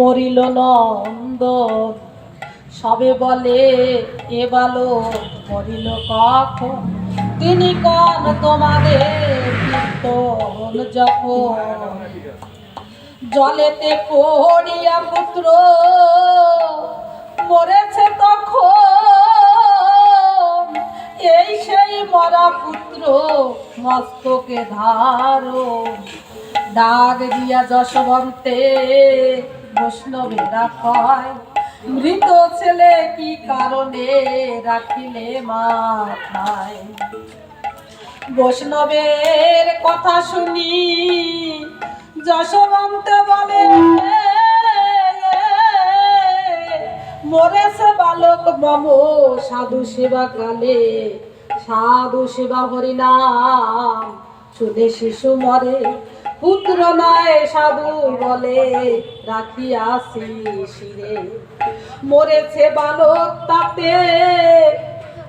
মরিল নন্দন সবে বলে এ বালক মরিল কখন তিনি কন তোমাদের কীর্তন যখন জলেতে পড়িয়া পুত্র মরেছে তখন এই সেই মরা পুত্র মস্তকে ধারণ ডাক দিয়া যশবন্তে বৈষ্ণবেরা কয় মৃত ছেলে কি কারণে রাখিলে মাথায় বৈষ্ণবের কথা শুনি যশবন্ত বলে মরেছে বালক মম সাধু সেবা কালে সাধু সেবা হরিনাম শুনে শিশু মরে পুত্র নয় সাধু বলে রাখিয়াছি শিরে মরেছে বালক তাতে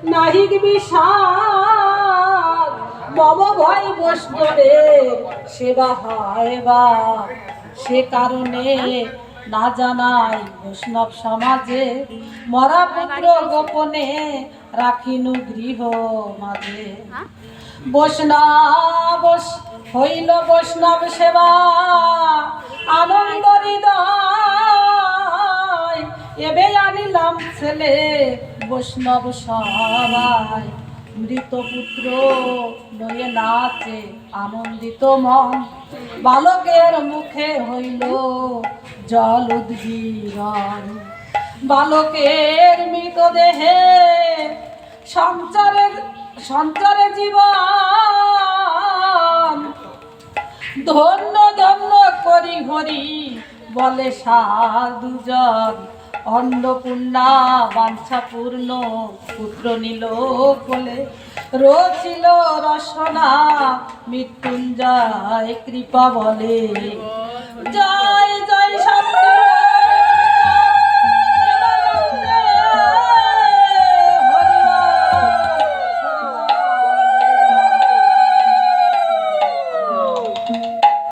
নাহিক বিষাদ মম ভয় বৈষ্ণবের সেবা হয় বা সে কারণে না জানাই বৈষ্ণব সমাজে মরা পুত্র গোপনে রাখিনু গৃহ মাঝে বৈষ্ণব হইল বৈষ্ণব সেবা আনন্দ হৃদয় এবে আনিলাম ছেলে বৈষ্ণব সবাই মৃত পুত্র লয়ে নাচে আনন্দিত মন বালকের মুখে হইল জল উদ্গীরণ বালকের মৃতদেহে সঞ্চারে জীবন ধন্য ধন্য করি হরি বলে সাধুজন অন্নপূর্ণা বাঞ্ছা পূর্ণ পুত্র নিল বলে রচিল রসনা মৃত্যুঞ্জয় কৃপা বলে জয় জয়